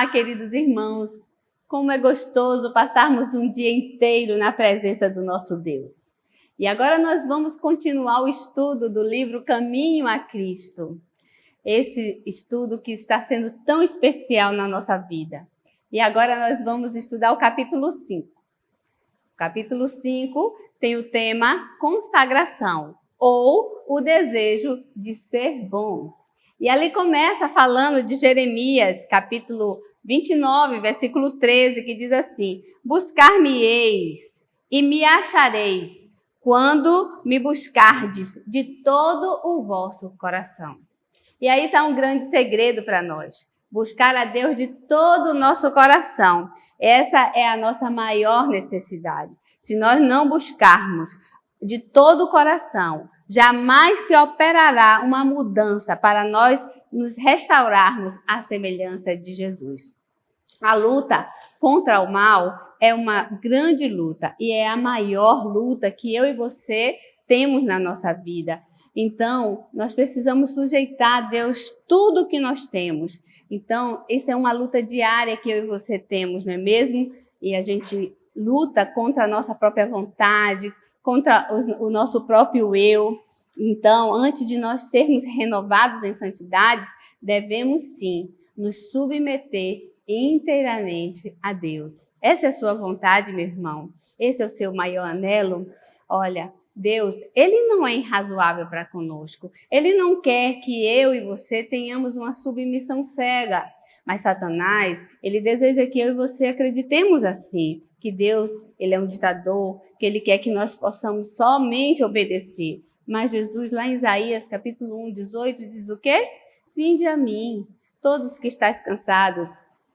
queridos irmãos, como é gostoso passarmos um dia inteiro na presença do nosso Deus. E agora nós vamos continuar o estudo do livro Caminho a Cristo. Esse estudo que está sendo tão especial na nossa vida. E agora nós vamos estudar o capítulo 5. O capítulo 5 tem o tema consagração, ou o desejo de ser bom. E ali começa falando de Jeremias, capítulo 29, versículo 13, que diz assim: buscar-me-eis e me achareis, quando me buscardes de todo o vosso coração. E aí está um grande segredo para nós. Buscar a Deus de todo o nosso coração. Essa é a nossa maior necessidade. Se nós não buscarmos de todo o coração, jamais se operará uma mudança para nós nos restaurarmos à semelhança de Jesus. A luta contra o mal é uma grande luta e é a maior luta que eu e você temos na nossa vida. Então, nós precisamos sujeitar a Deus tudo o que nós temos. Então, essa é uma luta diária que eu e você temos, não é mesmo? E a gente luta contra a nossa própria vontade, contra o nosso próprio eu. Então, antes de nós sermos renovados em santidade, devemos sim nos submeter inteiramente a Deus. Essa é a sua vontade, meu irmão? Esse é o seu maior anelo? Olha, Deus, Ele não é irrazoável para conosco. Ele não quer que eu e você tenhamos uma submissão cega. Mas Satanás, ele deseja que eu e você acreditemos assim, que Deus, ele é um ditador, que ele quer que nós possamos somente obedecer. Mas Jesus, lá em Isaías, capítulo 1, 18, diz o quê? Vinde a mim, todos que estáis cansados,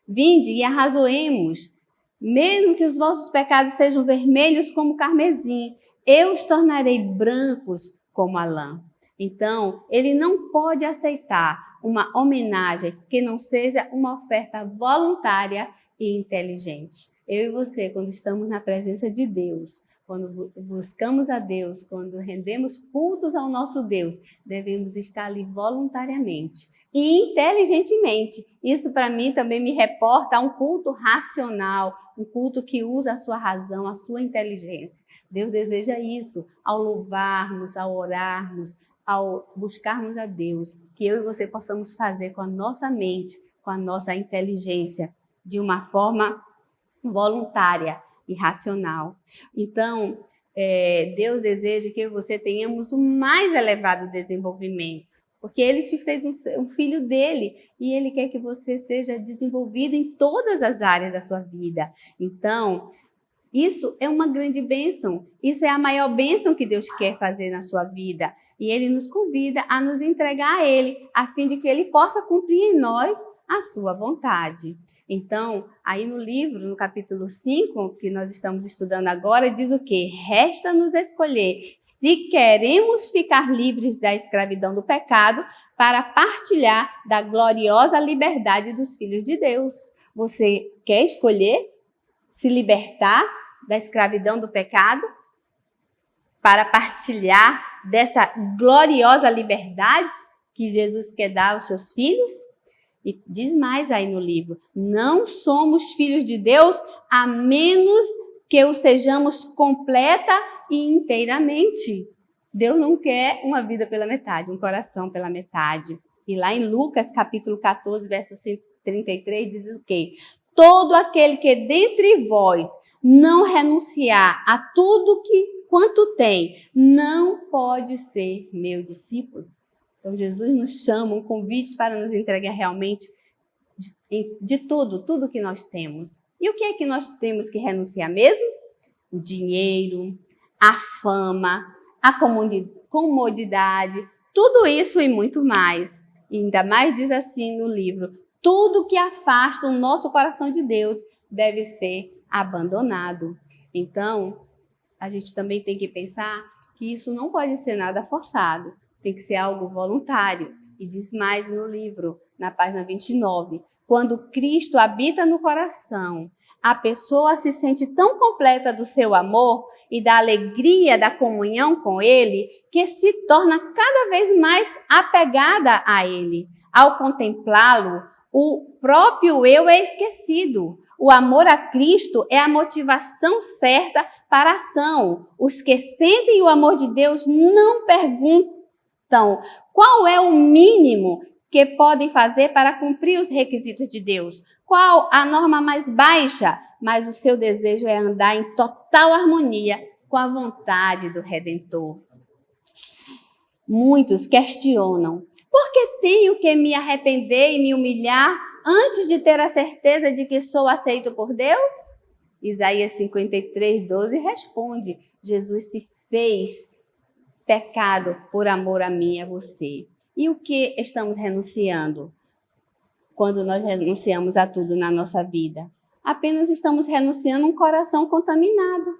vinde e arrazoemos. Mesmo que os vossos pecados sejam vermelhos como carmesim, eu os tornarei brancos como a lã. Então, ele não pode aceitar uma homenagem que não seja uma oferta voluntária e inteligente. Eu e você, quando estamos na presença de Deus, quando buscamos a Deus, quando rendemos cultos ao nosso Deus, devemos estar ali voluntariamente e inteligentemente. Isso para mim também me reporta a um culto racional, um culto que usa a sua razão, a sua inteligência. Deus deseja isso ao louvarmos, ao orarmos, ao buscarmos a Deus, que eu e você possamos fazer com a nossa mente, com a nossa inteligência, de uma forma voluntária e racional. Então, Deus deseja que eu e você tenhamos o mais elevado desenvolvimento, porque Ele te fez um filho dele e Ele quer que você seja desenvolvido em todas as áreas da sua vida. Então, isso é uma grande bênção. Isso é a maior bênção que Deus quer fazer na sua vida. E Ele nos convida a nos entregar a Ele, a fim de que Ele possa cumprir em nós a sua vontade. Então, aí no livro, no capítulo 5, que nós estamos estudando agora, diz o quê? Resta-nos escolher se queremos ficar livres da escravidão do pecado para partilhar da gloriosa liberdade dos filhos de Deus. Você quer escolher se libertar da escravidão do pecado para partilhar dessa gloriosa liberdade que Jesus quer dar aos seus filhos? E diz mais aí no livro: não somos filhos de Deus a menos que o sejamos completa e inteiramente. Deus não quer uma vida pela metade, um coração pela metade. E lá em Lucas, capítulo 14, verso 33, diz o quê? Todo aquele que dentre vós não renunciar a tudo quanto tem, não pode ser meu discípulo. Então, Jesus nos chama, um convite para nos entregar realmente de tudo que nós temos. E o que é que nós temos que renunciar mesmo? O dinheiro, a fama, a comodidade, tudo isso e muito mais. E ainda mais diz assim no livro: tudo que afasta o nosso coração de Deus deve ser abandonado. Então, a gente também tem que pensar que isso não pode ser nada forçado. Tem que ser algo voluntário. E diz mais no livro, na página 29. Quando Cristo habita no coração, a pessoa se sente tão completa do seu amor e da alegria da comunhão com Ele, que se torna cada vez mais apegada a Ele. Ao contemplá-lo, o próprio eu é esquecido. O amor a Cristo é a motivação certa para a ação. Os que sentem o amor de Deus não perguntam qual é o mínimo que podem fazer para cumprir os requisitos de Deus. Qual a norma mais baixa? Mas o seu desejo é andar em total harmonia com a vontade do Redentor. Muitos questionam: por que tenho que me arrepender e me humilhar antes de ter a certeza de que sou aceito por Deus? Isaías 53:12 responde: Jesus se fez pecado por amor a mim e a você. E o que estamos renunciando quando nós renunciamos a tudo na nossa vida? Apenas estamos renunciando um coração contaminado.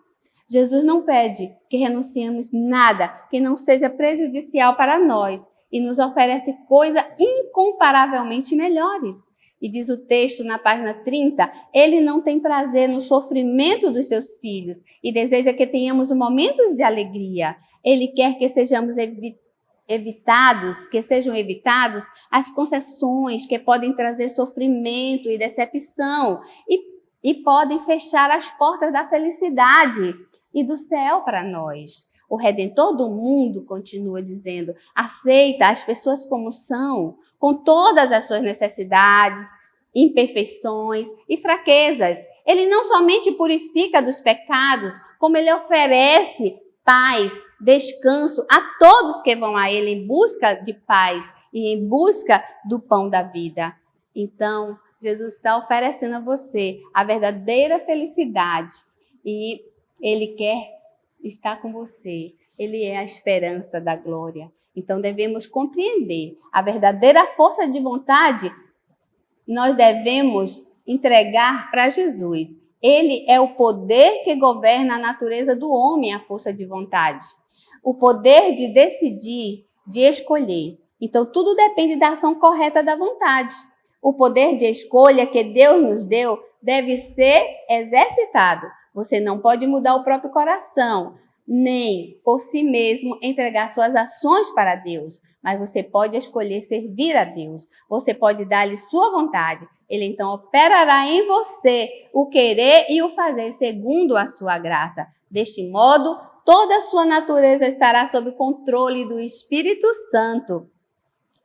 Jesus não pede que renunciemos nada que não seja prejudicial para nós e nos oferece coisas incomparavelmente melhores. E diz o texto na página 30, ele não tem prazer no sofrimento dos seus filhos e deseja que tenhamos momentos de alegria. Ele quer que sejam evitados as concessões que podem trazer sofrimento e decepção e podem fechar as portas da felicidade e do céu para nós. O Redentor do mundo, continua dizendo, aceita as pessoas como são, com todas as suas necessidades, imperfeições e fraquezas. Ele não somente purifica dos pecados, como ele oferece paz, descanso a todos que vão a ele em busca de paz e em busca do pão da vida. Então, Jesus está oferecendo a você a verdadeira felicidade e ele quer estar com você. Ele é a esperança da glória. Então, devemos compreender a verdadeira força de vontade. Nós devemos entregar para Jesus. Ele é o poder que governa a natureza do homem, a força de vontade. O poder de decidir, de escolher. Então, tudo depende da ação correta da vontade. O poder de escolha que Deus nos deu deve ser exercitado. Você não pode mudar o próprio coração, nem por si mesmo entregar suas ações para Deus. Mas você pode escolher servir a Deus. Você pode dar-lhe sua vontade. Ele então operará em você o querer e o fazer segundo a sua graça. Deste modo, toda a sua natureza estará sob controle do Espírito Santo.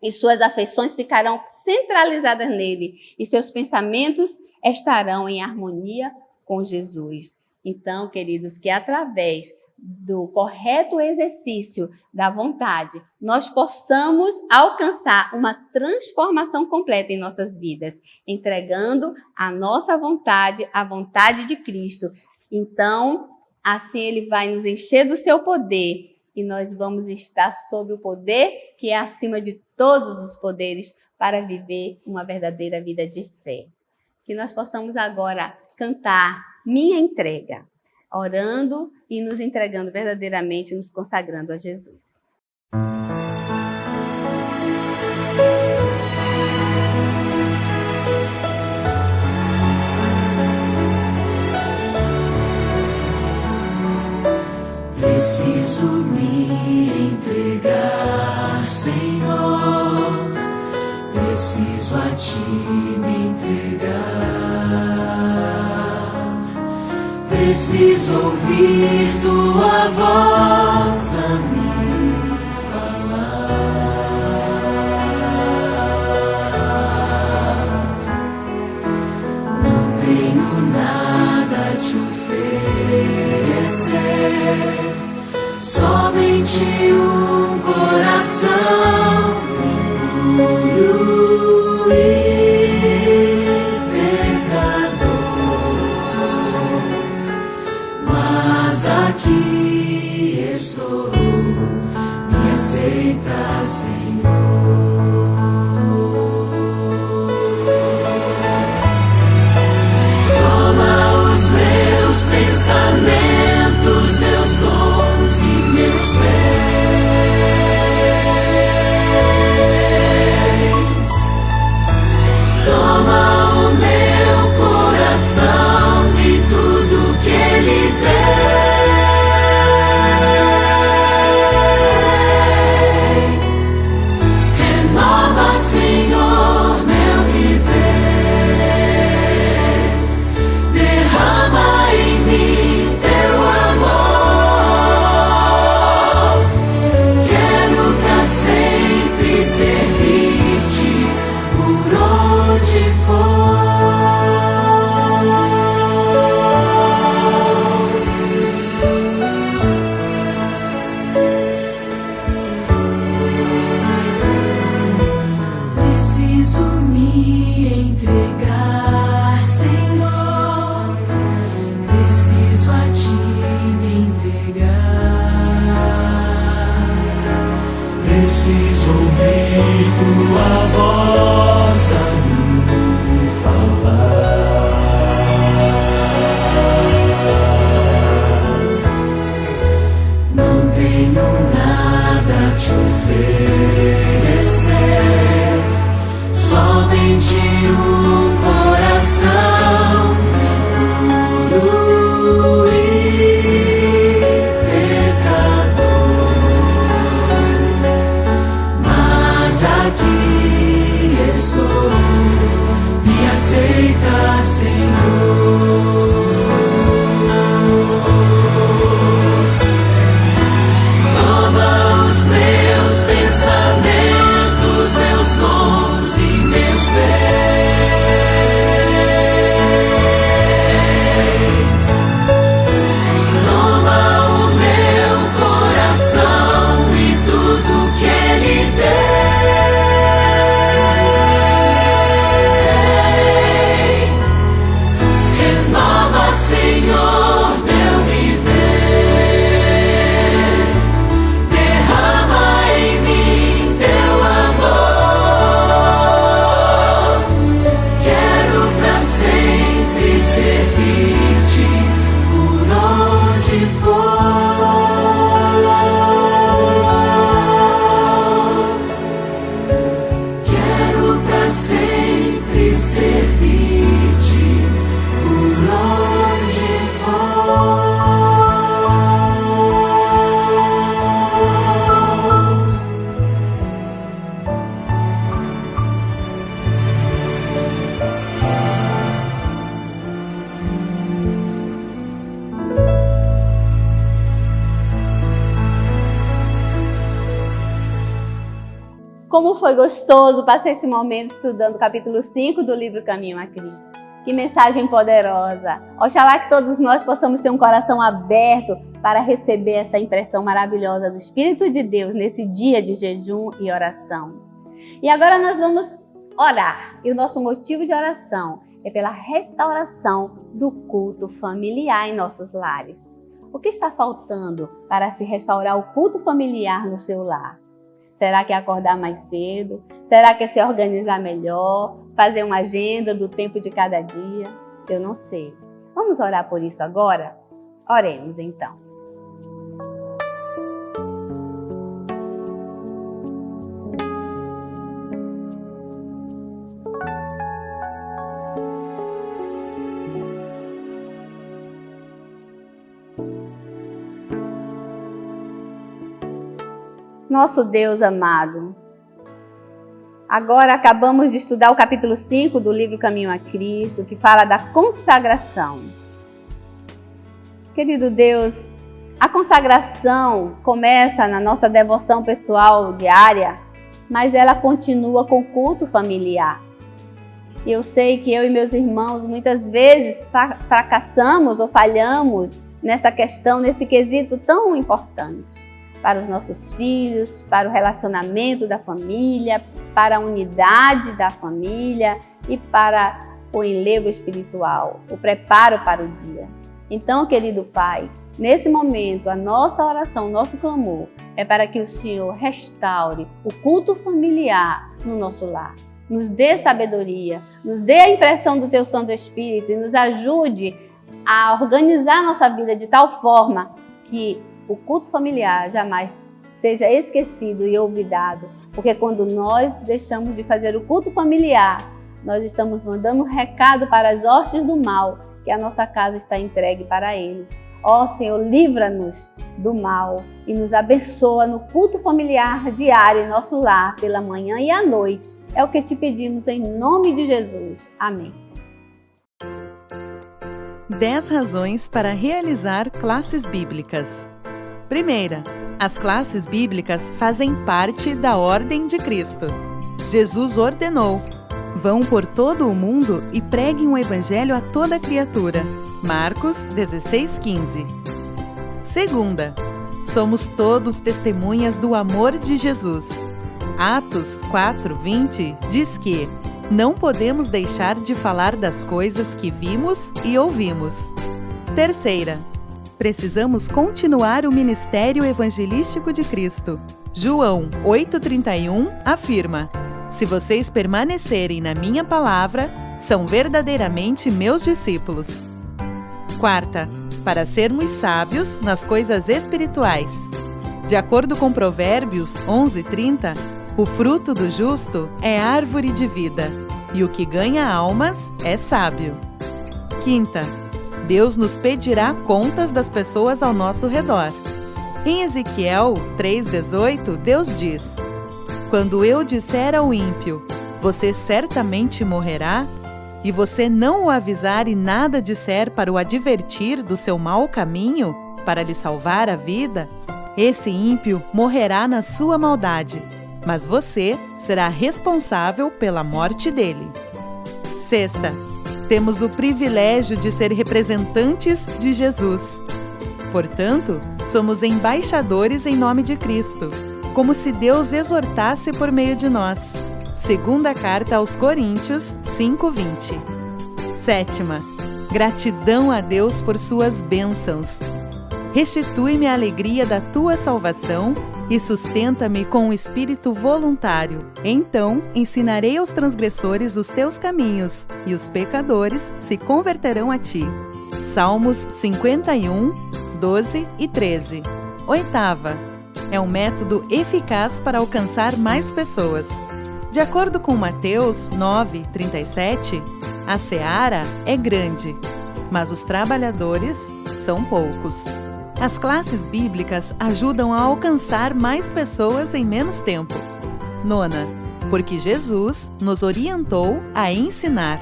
E suas afeições ficarão centralizadas nele. E seus pensamentos estarão em harmonia com Jesus. Então, queridos, que através do correto exercício da vontade, nós possamos alcançar uma transformação completa em nossas vidas, entregando a nossa vontade à vontade de Cristo. Então, assim ele vai nos encher do seu poder e nós vamos estar sob o poder que é acima de todos os poderes para viver uma verdadeira vida de fé. Que nós possamos agora cantar Minha Entrega, orando e nos entregando verdadeiramente, nos consagrando a Jesus. Preciso me entregar, Senhor. Preciso a Ti me entregar. Preciso ouvir Tua voz a me falar. Não tenho nada a Te oferecer, somente um coração puro e pecador. Mas aqui estou, me aceita, Senhor. Toma os meus pensamentos, meus dons e meus bens. Toma o meu coração e tudo que Ele tem. preciso ouvir tua voz a me falar. Não tenho nada a te oferecer, somente um coração puro e me aceita, Senhor. Toma os meus pensamentos, meus dons e meus bens. Toma o meu coração e tudo que ele tem. Senhor, meu viver, derrama em mim teu amor. Quero pra sempre servir-te por onde for. Quero pra sempre servir-te por onde Como foi gostoso passar esse momento estudando o capítulo 5 do livro Caminho a Cristo. Que mensagem poderosa! Oxalá que todos nós possamos ter um coração aberto para receber essa impressão maravilhosa do Espírito de Deus nesse dia de jejum e oração. E agora nós vamos orar. E o nosso motivo de oração é pela restauração do culto familiar em nossos lares. O que está faltando para se restaurar o culto familiar no seu lar? Será que é acordar mais cedo? Será que é se organizar melhor? Fazer uma agenda do tempo de cada dia? Eu não sei. Vamos orar por isso agora? Oremos então. Nosso Deus amado, agora acabamos de estudar o capítulo 5 do livro Caminho a Cristo, que fala da consagração. Querido Deus, a consagração começa na nossa devoção pessoal diária, mas ela continua com o culto familiar. Eu sei que eu e meus irmãos muitas vezes fracassamos ou falhamos nessa questão, nesse quesito tão importante. Para os nossos filhos, para o relacionamento da família, para a unidade da família e para o enlevo espiritual, o preparo para o dia. Então, querido Pai, nesse momento, a nossa oração, o nosso clamor é para que o Senhor restaure o culto familiar no nosso lar. Nos dê sabedoria, nos dê a impressão do Teu Santo Espírito e nos ajude a organizar a nossa vida de tal forma que o culto familiar jamais seja esquecido e olvidado, porque quando nós deixamos de fazer o culto familiar, nós estamos mandando um recado para as hostes do mal, que a nossa casa está entregue para eles. Ó Senhor, livra-nos do mal e nos abençoa no culto familiar diário em nosso lar, pela manhã e à noite. É o que te pedimos em nome de Jesus. Amém. 10 razões para realizar classes bíblicas. Primeira, as classes bíblicas fazem parte da ordem de Cristo. Jesus ordenou: vão por todo o mundo e preguem o evangelho a toda criatura. Marcos 16:15. Segunda, somos todos testemunhas do amor de Jesus. Atos 4:20 diz que não podemos deixar de falar das coisas que vimos e ouvimos. Terceira, precisamos continuar o ministério evangelístico de Cristo. João 8,31 afirma: se vocês permanecerem na minha palavra, são verdadeiramente meus discípulos. Quarta, para sermos sábios nas coisas espirituais. De acordo com Provérbios 11:30, o fruto do justo é árvore de vida, e o que ganha almas é sábio. Quinta, Deus nos pedirá contas das pessoas ao nosso redor. Em Ezequiel 3,18, Deus diz: quando eu disser ao ímpio, você certamente morrerá, e você não o avisar e nada disser para o advertir do seu mau caminho, para lhe salvar a vida, esse ímpio morrerá na sua maldade, mas você será responsável pela morte dele. Sexta, temos o privilégio de ser representantes de Jesus. Portanto, somos embaixadores em nome de Cristo, como se Deus exortasse por meio de nós. Segunda carta aos Coríntios 5:20. Sétima, gratidão a Deus por suas bênçãos. Restitui-me a alegria da tua salvação e sustenta-me com um espírito voluntário. Então ensinarei aos transgressores os teus caminhos, e os pecadores se converterão a ti. Salmos 51, 12 e 13. Oitava, é um método eficaz para alcançar mais pessoas. De acordo com Mateus 9:37, a seara é grande, mas os trabalhadores são poucos. As classes bíblicas ajudam a alcançar mais pessoas em menos tempo. Nona, porque Jesus nos orientou a ensinar.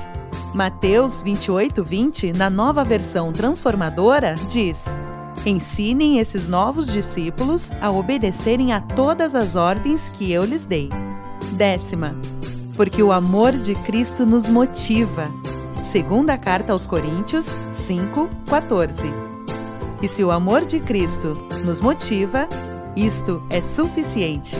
Mateus 28:20, na Nova Versão Transformadora, diz: ensinem esses novos discípulos a obedecerem a todas as ordens que eu lhes dei. Décima, porque o amor de Cristo nos motiva. Segunda carta aos Coríntios 5:14. E se o amor de Cristo nos motiva, isto é suficiente.